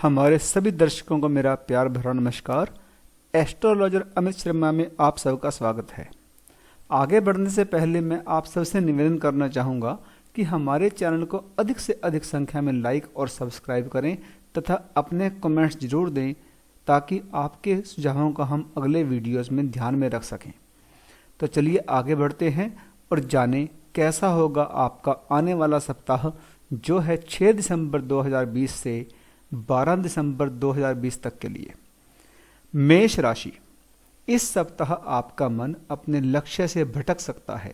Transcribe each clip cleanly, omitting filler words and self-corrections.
हमारे सभी दर्शकों को मेरा प्यार भरा नमस्कार। एस्ट्रोलॉजर अमित शर्मा में आप सबका स्वागत है। आगे बढ़ने से पहले मैं आप सबसे निवेदन करना चाहूँगा कि हमारे चैनल को अधिक से अधिक संख्या में लाइक और सब्सक्राइब करें तथा अपने कमेंट्स जरूर दें ताकि आपके सुझावों का हम अगले वीडियोस में ध्यान में रख सकें। तो चलिए आगे बढ़ते हैं और जानें कैसा होगा आपका आने वाला सप्ताह जो है 6 दिसंबर 2020 से 12 दिसंबर 2020 तक के लिए। मेष राशि, इस सप्ताह आपका मन अपने लक्ष्य से भटक सकता है।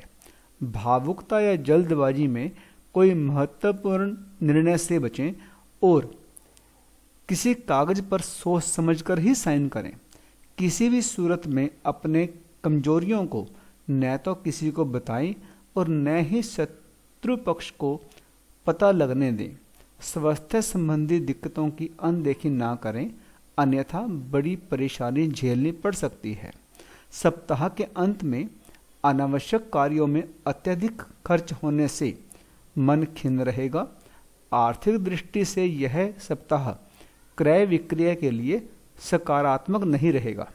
भावुकता या जल्दबाजी में कोई महत्वपूर्ण निर्णय से बचें और किसी कागज पर सोच समझकर ही साइन करें। किसी भी सूरत में अपने कमजोरियों को न तो किसी को बताएं और न ही शत्रु पक्ष को पता लगने दें। स्वास्थ्य संबंधी दिक्कतों की अनदेखी ना करें, अन्यथा बड़ी परेशानी झेलनी पड़ सकती है। सप्ताह के अंत में अनावश्यक कार्यों में अत्यधिक खर्च होने से मन खिन्न रहेगा। आर्थिक दृष्टि से यह सप्ताह क्रय विक्रय के लिए सकारात्मक नहीं रहेगा।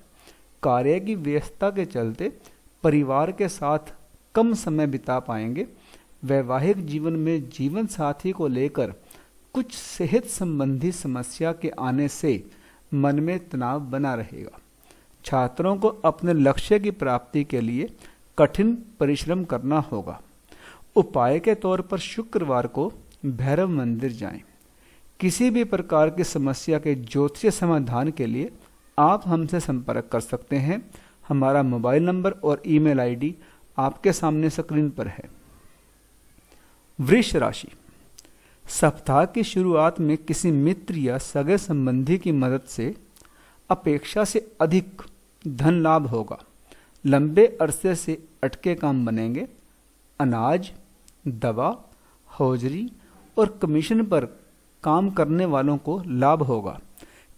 कार्य की व्यस्तता के चलते परिवार के साथ कम समय बिता पाएंगे। वैवाहिक जीवन में जीवन साथी को लेकर कुछ सेहत संबंधी समस्या के आने से मन में तनाव बना रहेगा। छात्रों को अपने लक्ष्य की प्राप्ति के लिए कठिन परिश्रम करना होगा। उपाय के तौर पर शुक्रवार को भैरव मंदिर जाएं। किसी भी प्रकार की समस्या के ज्योतिषीय समाधान के लिए आप हमसे संपर्क कर सकते हैं। हमारा मोबाइल नंबर और ईमेल आईडी आपके सामने स्क्रीन पर है। वृष राशि, सप्ताह की शुरुआत में किसी मित्र या सगे संबंधी की मदद से अपेक्षा से अधिक धन लाभ होगा। लंबे अरसे से अटके काम बनेंगे। अनाज, दवा, हौजरी और कमीशन पर काम करने वालों को लाभ होगा।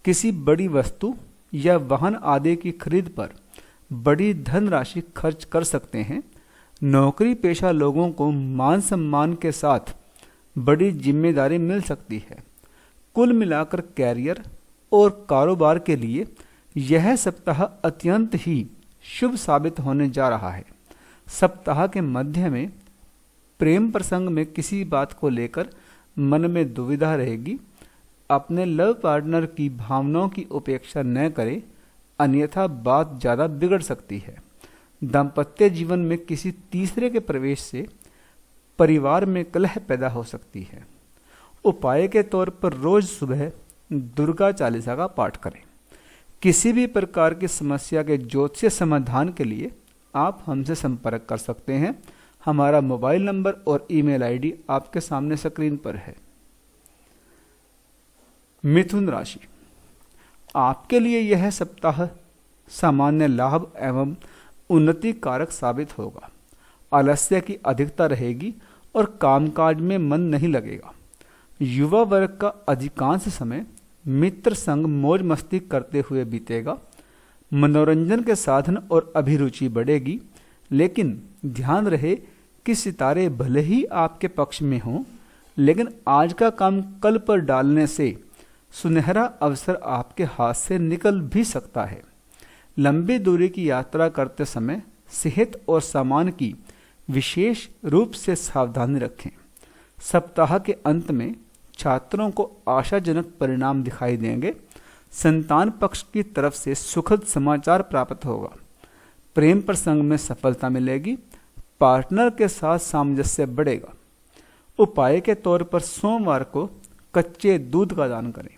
किसी बड़ी वस्तु या वाहन आदि की खरीद पर बड़ी धनराशि खर्च कर सकते हैं। नौकरी पेशा लोगों को मान सम्मान के साथ बड़ी जिम्मेदारी मिल सकती है। कुल मिलाकर कैरियर और कारोबार के लिए यह सप्ताह अत्यंत ही शुभ साबित होने जा रहा है। सप्ताह के मध्य में प्रेम प्रसंग में किसी बात को लेकर मन में दुविधा रहेगी। अपने लव पार्टनर की भावनाओं की उपेक्षा न करें, अन्यथा बात ज़्यादा बिगड़ सकती है। दाम्पत्य जीवन में किसी तीसरे के प्रवेश से परिवार में कलह पैदा हो सकती है। उपाय के तौर पर रोज सुबह दुर्गा चालीसा का पाठ करें। किसी भी प्रकार की समस्या के ज्योतिषीय समाधान के लिए आप हमसे संपर्क कर सकते हैं। हमारा मोबाइल नंबर और ईमेल आईडी आपके सामने स्क्रीन पर है। मिथुन राशि, आपके लिए यह सप्ताह सामान्य लाभ एवं उन्नति कारक साबित होगा। आलस्य की अधिकता रहेगी और कामकाज में मन नहीं लगेगा। युवा वर्ग का अधिकांश समय मित्र संग मौज मस्ती करते हुए बीतेगा। मनोरंजन के साधन और अभिरुचि बढ़ेगी, लेकिन ध्यान रहे कि सितारे भले ही आपके पक्ष में हों, लेकिन आज का काम कल पर डालने से सुनहरा अवसर आपके हाथ से निकल भी सकता है। लंबी दूरी की यात्रा करते समय सेहत और सामान की विशेष रूप से सावधानी रखें। सप्ताह के अंत में छात्रों को आशाजनक परिणाम दिखाई देंगे। संतान पक्ष की तरफ से सुखद समाचार प्राप्त होगा। प्रेम प्रसंग में सफलता मिलेगी। पार्टनर के साथ सामंजस्य बढ़ेगा। उपाय के तौर पर सोमवार को कच्चे दूध का दान करें।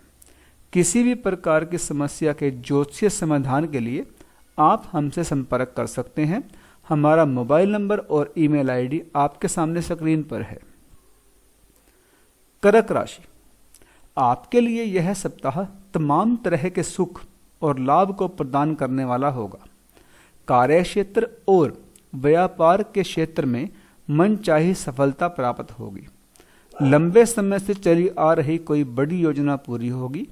किसी भी प्रकार की समस्या के ज्योतिषीय समाधान के लिए आप हमसे संपर्क कर सकते हैं। हमारा मोबाइल नंबर और ईमेल आईडी आपके सामने स्क्रीन पर है। कर्क राशि, आपके लिए यह सप्ताह तमाम तरह के सुख और लाभ को प्रदान करने वाला होगा। कार्य क्षेत्र और व्यापार के क्षेत्र में मनचाही सफलता प्राप्त होगी। लंबे समय से चली आ रही कोई बड़ी योजना पूरी होगी।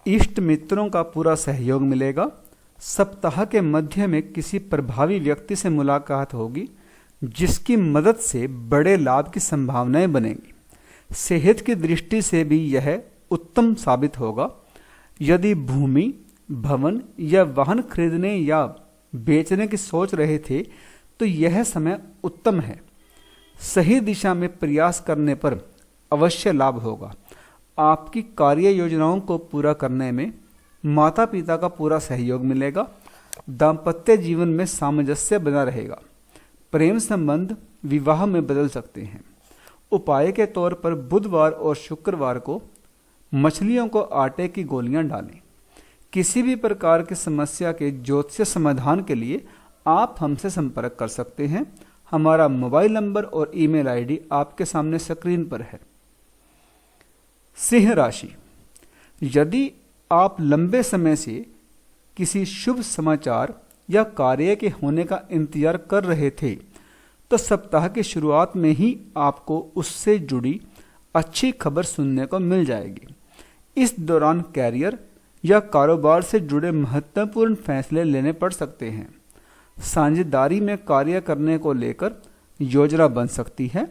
इष्ट मित्रों का पूरा सहयोग मिलेगा। सप्ताह के मध्य में किसी प्रभावी व्यक्ति से मुलाकात होगी, जिसकी मदद से बड़े लाभ की संभावनाएं बनेंगी। सेहत की दृष्टि से भी यह उत्तम साबित होगा। यदि भूमि, भवन या वाहन खरीदने या बेचने की सोच रहे थे तो यह समय उत्तम है। सही दिशा में प्रयास करने पर अवश्य लाभ होगा। आपकी कार्य योजनाओं को पूरा करने में माता पिता का पूरा सहयोग मिलेगा। दाम्पत्य जीवन में सामंजस्य बना रहेगा। प्रेम संबंध विवाह में बदल सकते हैं। उपाय के तौर पर बुधवार और शुक्रवार को मछलियों को आटे की गोलियां डालें। किसी भी प्रकार की समस्या के ज्योतिष समाधान के लिए आप हमसे संपर्क कर सकते हैं। हमारा मोबाइल नंबर और ईमेल आईडी आपके सामने स्क्रीन पर है। सिंह राशि, यदि आप लंबे समय से किसी शुभ समाचार या कार्य के होने का इंतजार कर रहे थे तो सप्ताह की शुरुआत में ही आपको उससे जुड़ी अच्छी खबर सुनने को मिल जाएगी। इस दौरान कैरियर या कारोबार से जुड़े महत्वपूर्ण फैसले लेने पड़ सकते हैं। साझेदारी में कार्य करने को लेकर योजना बन सकती है।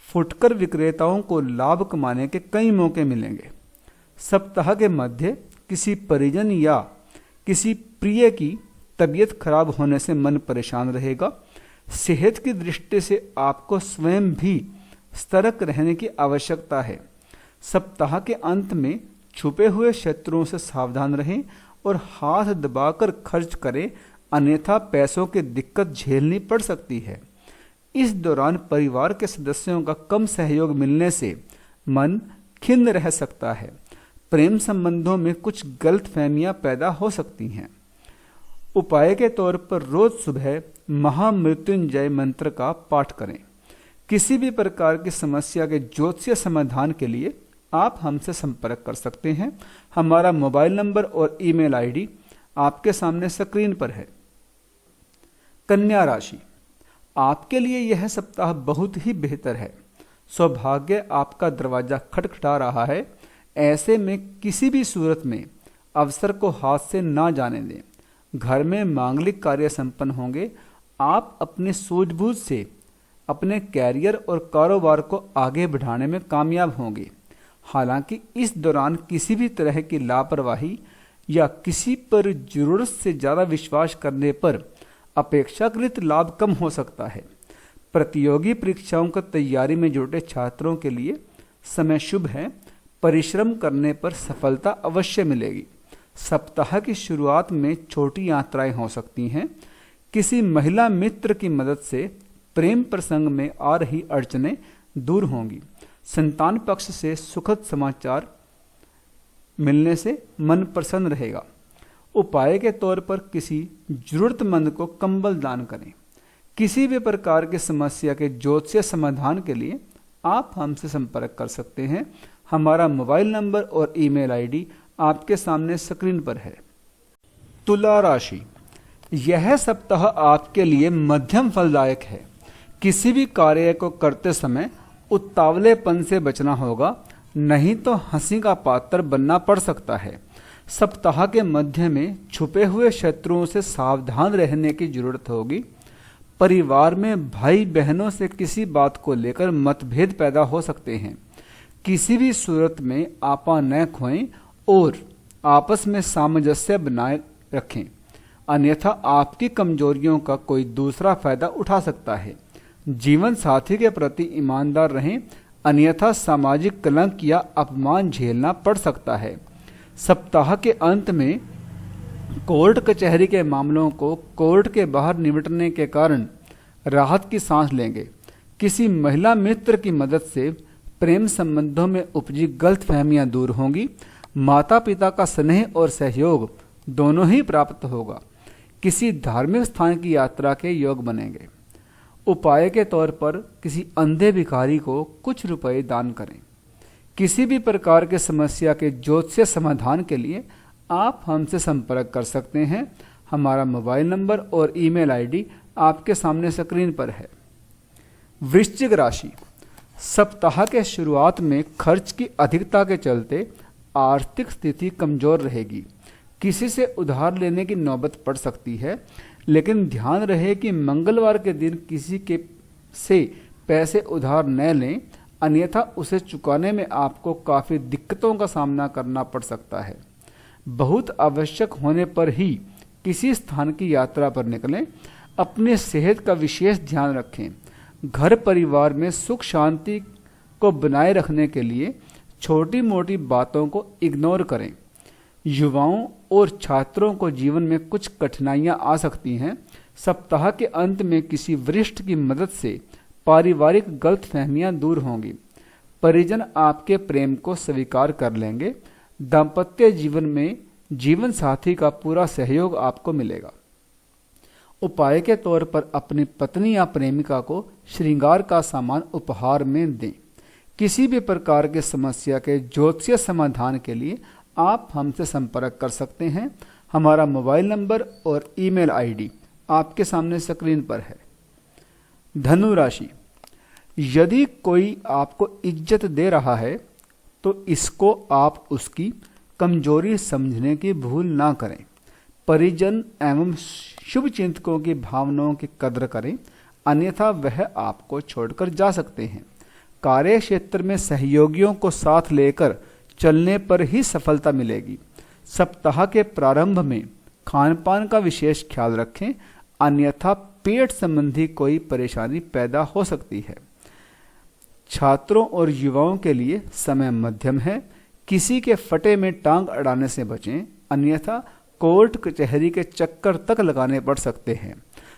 फुटकर विक्रेताओं को लाभ कमाने के कई मौके मिलेंगे। सप्ताह के मध्य किसी परिजन या किसी प्रिय की तबीयत खराब होने से मन परेशान रहेगा। सेहत की दृष्टि से आपको स्वयं भी सतर्क रहने की आवश्यकता है। सप्ताह के अंत में छुपे हुए शत्रुओं से सावधान रहें और हाथ दबाकर खर्च करें, अन्यथा पैसों की दिक्कत झेलनी पड़ सकती है। इस दौरान परिवार के सदस्यों का कम सहयोग मिलने से मन खिन्न रह सकता है। प्रेम संबंधों में कुछ गलतफहमियां पैदा हो सकती हैं। उपाय के तौर पर रोज सुबह महामृत्युंजय मंत्र का पाठ करें। किसी भी प्रकार की समस्या के ज्योतिषीय समाधान के लिए आप हमसे संपर्क कर सकते हैं। हमारा मोबाइल नंबर और ईमेल आईडी आपके सामने स्क्रीन पर है। कन्या राशि, आपके लिए यह सप्ताह बहुत ही बेहतर है। सौभाग्य आपका दरवाजा खटखटा रहा है। ऐसे में किसी भी सूरत में अवसर को हाथ से ना जाने दें। घर में मांगलिक कार्य संपन्न होंगे। आप अपनी सूझबूझ से अपने कैरियर और कारोबार को आगे बढ़ाने में कामयाब होंगे। हालांकि इस दौरान किसी भी तरह की लापरवाही या किसी पर जरूरत से ज़्यादा विश्वास करने पर अपेक्षाकृत लाभ कम हो सकता है। प्रतियोगी परीक्षाओं की तैयारी में जुटे छात्रों के लिए समय शुभ है। परिश्रम करने पर सफलता अवश्य मिलेगी। सप्ताह की शुरुआत में छोटी यात्राएं हो सकती हैं। किसी महिला मित्र की मदद से प्रेम प्रसंग में आ रही अड़चनें दूर होंगी। संतान पक्ष से सुखद समाचार मिलने से मन प्रसन्न रहेगा। उपाय के तौर पर किसी जरूरतमंद को कंबल दान करें। किसी भी प्रकार की समस्या के ज्योतिषीय समाधान के लिए आप हमसे संपर्क कर सकते हैं। हमारा मोबाइल नंबर और ईमेल आईडी आपके सामने स्क्रीन पर है। तुला राशि, यह सप्ताह आपके लिए मध्यम फलदायक है। किसी भी कार्य को करते समय उतावलेपन से बचना होगा, नहीं तो हंसी का पात्र बनना पड़ सकता है। सप्ताह के मध्य में छुपे हुए शत्रुओं से सावधान रहने की जरूरत होगी। परिवार में भाई बहनों से किसी बात को लेकर मतभेद पैदा हो सकते हैं। किसी भी सूरत में आपा न खोएं और आपस में सामंजस्य बनाए रखें, अन्यथा आपकी कमजोरियों का कोई दूसरा फायदा उठा सकता है। जीवन साथी के प्रति ईमानदार रहें, अन्यथा सामाजिक कलंक या अपमान झेलना पड़ सकता है। सप्ताह के अंत में कोर्ट कचहरी के मामलों को कोर्ट के बाहर निपटने के कारण राहत की सांस लेंगे। किसी महिला मित्र की मदद से प्रेम संबंधों में उपजी गलतफहमियां दूर होंगी। माता पिता का स्नेह और सहयोग दोनों ही प्राप्त होगा। किसी धार्मिक स्थान की यात्रा के योग बनेंगे। उपाय के तौर पर किसी अंधे भिखारी को कुछ रुपए दान करें। किसी भी प्रकार के समस्या के ज्योतिषीय समाधान के लिए आप हमसे संपर्क कर सकते हैं। हमारा मोबाइल नंबर और ईमेल आईडी आपके सामने स्क्रीन पर है। वृश्चिक राशि, सप्ताह के शुरुआत में खर्च की अधिकता के चलते आर्थिक स्थिति कमजोर रहेगी। किसी से उधार लेने की नौबत पड़ सकती है, लेकिन ध्यान रहे कि मंगलवार के दिन किसी के से पैसे उधार न लें, अन्यथा उसे चुकाने में आपको काफ़ी दिक्कतों का सामना करना पड़ सकता है। बहुत आवश्यक होने पर ही किसी स्थान की यात्रा पर निकलें। अपने सेहत का विशेष ध्यान रखें। घर परिवार में सुख शांति को बनाए रखने के लिए छोटी मोटी बातों को इग्नोर करें। युवाओं और छात्रों को जीवन में कुछ कठिनाइयां आ सकती हैं। सप्ताह के अंत में किसी वरिष्ठ की मदद से पारिवारिक गलतफहमियां दूर होंगी। परिजन आपके प्रेम को स्वीकार कर लेंगे। दाम्पत्य जीवन में जीवन साथी का पूरा सहयोग आपको मिलेगा। उपाय के तौर पर अपनी पत्नी या प्रेमिका को श्रृंगार का सामान उपहार में दें। किसी भी प्रकार की समस्या के ज्योतिषीय समाधान के लिए आप हमसे संपर्क कर सकते हैं। हमारा मोबाइल नंबर और ईमेल आईडी आपके सामने स्क्रीन पर है। धनु राशि, यदि कोई आपको इज्जत दे रहा है तो इसको आप उसकी कमजोरी समझने की भूल ना करें। परिजन एवं शुभ चिंतकों की भावनाओं की कद्र करें, अन्यथा वह आपको छोड़कर जा सकते हैं। कार्य क्षेत्र में सहयोगियों को साथ लेकर चलने पर ही सफलता मिलेगी। सप्ताह के प्रारंभ में खान पान का विशेष ख्याल रखें, अन्यथा पेट संबंधी कोई परेशानी पैदा हो सकती है। छात्रों और युवाओं के लिए समय मध्यम है। किसी के फटे में टांग अड़ाने से बचें, अन्यथा कोर्ट कचहरी के चक्कर तक लगाने पड़ सकते हैं।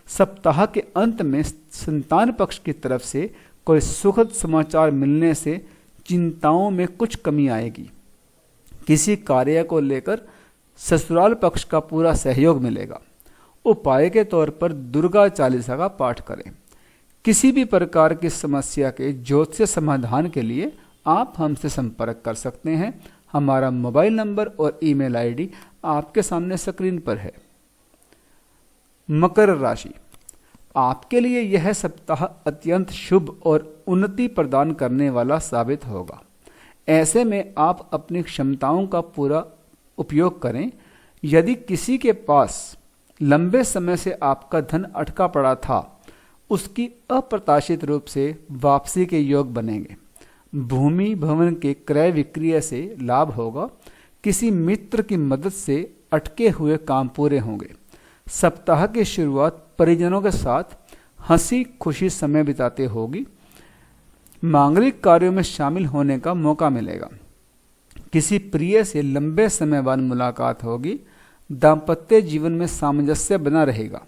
सप्ताह के अंत में संतान पक्ष की तरफ से कोई सुखद समाचार मिलने से चिंताओं में कुछ कमी आएगी। किसी कार्य को लेकर ससुराल पक्ष का पूरा सहयोग मिलेगा। उपाय के तौर पर दुर्गा चालीसा का पाठ करें। किसी भी प्रकार की समस्या के ज्योतिषीय समाधान के लिए आप हमसे संपर्क कर सकते हैं। हमारा मोबाइल नंबर और ईमेल आईडी आपके सामने स्क्रीन पर है। मकर राशि, आपके लिए यह सप्ताह अत्यंत शुभ और उन्नति प्रदान करने वाला साबित होगा। ऐसे में आप अपनी क्षमताओं का पूरा उपयोग करें। यदि किसी के पास लंबे समय से आपका धन अटका पड़ा था, उसकी अप्रत्याशित रूप से वापसी के योग बनेंगे। भूमि भवन के क्रय विक्रय से लाभ होगा। किसी मित्र की मदद से अटके हुए काम पूरे होंगे। सप्ताह की शुरुआत परिजनों के साथ हंसी खुशी समय बिताते होगी। मांगलिक कार्यों में शामिल होने का मौका मिलेगा। किसी प्रिय से लंबे समय बाद मुलाकात होगी। दाम्पत्य जीवन में सामंजस्य बना रहेगा।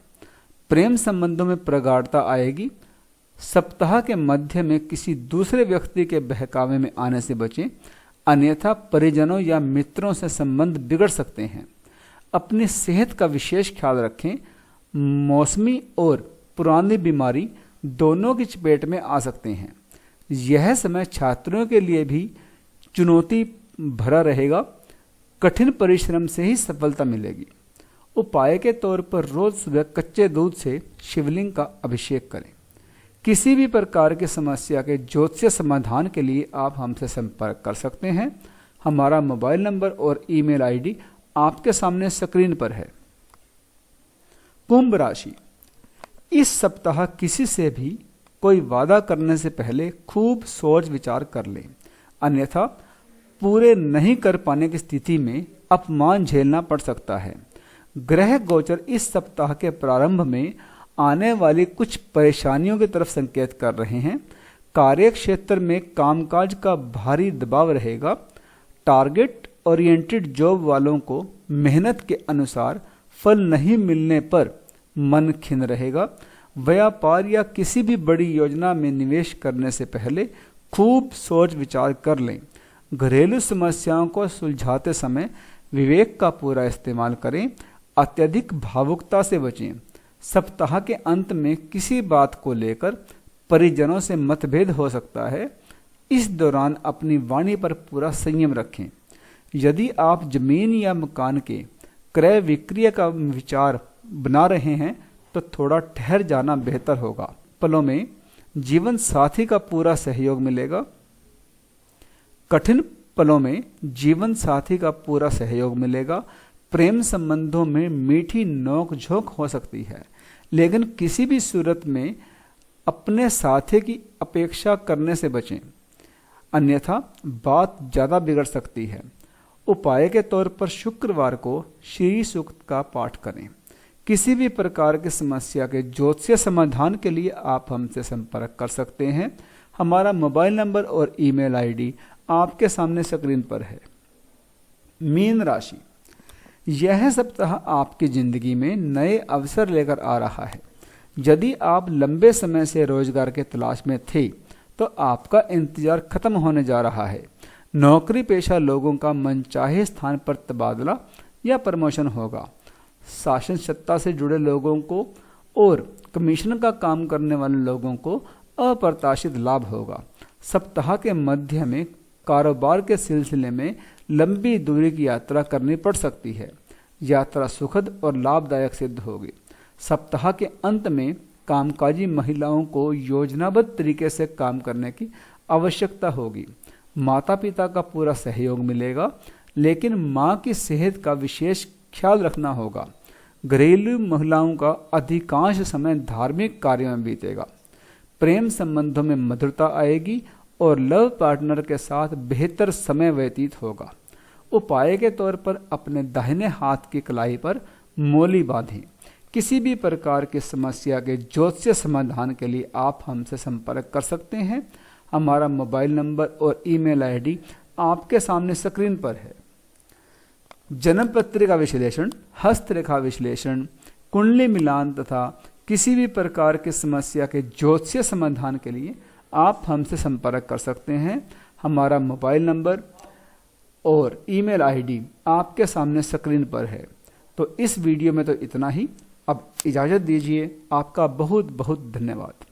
प्रेम संबंधों में प्रगाढ़ता आएगी। सप्ताह के मध्य में किसी दूसरे व्यक्ति के बहकावे में आने से बचें, अन्यथा परिजनों या मित्रों से संबंध बिगड़ सकते हैं। अपनी सेहत का विशेष ख्याल रखें। मौसमी और पुरानी बीमारी दोनों की चपेट में आ सकते हैं। यह समय छात्रों के लिए भी चुनौती भरा रहेगा। कठिन परिश्रम से ही सफलता मिलेगी। उपाय के तौर पर रोज सुबह कच्चे दूध से शिवलिंग का अभिषेक करें। किसी भी प्रकार की समस्या के ज्योतिषीय समाधान के लिए आप हमसे संपर्क कर सकते हैं। हमारा मोबाइल नंबर और ईमेल आईडी आपके सामने स्क्रीन पर है। कुंभ राशि, इस सप्ताह किसी से भी कोई वादा करने से पहले खूब सोच विचार कर लें, अन्यथा पूरे नहीं कर पाने की स्थिति में अपमान झेलना पड़ सकता है। ग्रह गोचर इस सप्ताह के प्रारंभ में आने वाली कुछ परेशानियों की तरफ संकेत कर रहे हैं। कार्य क्षेत्र में कामकाज का भारी दबाव रहेगा। टारगेट ओरिएंटेड जॉब वालों को मेहनत के अनुसार फल नहीं मिलने पर मन खिन्न रहेगा। व्यापार या किसी भी बड़ी योजना में निवेश करने से पहले खूब सोच विचार कर लें। घरेलू समस्याओं को सुलझाते समय विवेक का पूरा इस्तेमाल करें। अत्यधिक भावुकता से बचें। सप्ताह के अंत में किसी बात को लेकर परिजनों से मतभेद हो सकता है। इस दौरान अपनी वाणी पर पूरा संयम रखें। यदि आप जमीन या मकान के क्रय विक्रय का विचार बना रहे हैं तो थोड़ा ठहर जाना बेहतर होगा। पलों में जीवन साथी का पूरा सहयोग मिलेगा। कठिन पलों में जीवन साथी का पूरा सहयोग मिलेगा। प्रेम संबंधों में मीठी नोक झोंक हो सकती है, लेकिन किसी भी सूरत में अपने साथी की अपेक्षा करने से बचें, अन्यथा बात ज़्यादा बिगड़ सकती है। उपाय के तौर पर शुक्रवार को श्री सूक्त का पाठ करें। किसी भी प्रकार की समस्या के ज्योतिषीय समाधान के लिए आप हमसे संपर्क कर सकते हैं। हमारा मोबाइल नंबर और ईमेल आईडी आपके सामने स्क्रीन पर है। मीन राशि, यह सप्ताह आपकी जिंदगी में नए अवसर लेकर आ रहा है। यदि आप लंबे समय से रोजगार के तलाश में थे तो आपका इंतजार खत्म होने जा रहा है। नौकरी पेशा लोगों का मनचाहे स्थान पर तबादला या प्रमोशन होगा। शासन सत्ता से जुड़े लोगों को और कमीशन का काम करने वाले लोगों को अप्रत्याशित लाभ होगा। सप्ताह के मध्य में कारोबार के सिलसिले में लंबी दूरी की यात्रा करनी पड़ सकती है। यात्रा सुखद और लाभदायक सिद्ध होगी। सप्ताह के अंत में कामकाजी महिलाओं को योजनाबद्ध तरीके से काम करने की आवश्यकता होगी। माता पिता का पूरा सहयोग मिलेगा, लेकिन मां की सेहत का विशेष ख्याल रखना होगा। घरेलू महिलाओं का अधिकांश समय धार्मिक कार्यों में बीतेगा। प्रेम संबंधों में मधुरता आएगी और लव पार्टनर के साथ बेहतर समय व्यतीत होगा। उपाय के तौर पर अपने दाहिने हाथ की कलाई पर मोली बांधें। किसी भी प्रकार की समस्या के ज्योतिषीय समाधान के लिए आप हमसे संपर्क कर सकते हैं। हमारा मोबाइल नंबर और ईमेल आईडी आपके सामने स्क्रीन पर है। जन्म पत्रिका विश्लेषण, हस्तरेखा विश्लेषण, कुंडली मिलान तथा किसी भी प्रकार की समस्या के ज्योतिषीय समाधान के लिए आप हमसे संपर्क कर सकते हैं। हमारा मोबाइल नंबर और ईमेल आईडी आपके सामने स्क्रीन पर है। तो इस वीडियो में तो इतना ही। अब इजाज़त दीजिए। आपका बहुत बहुत धन्यवाद।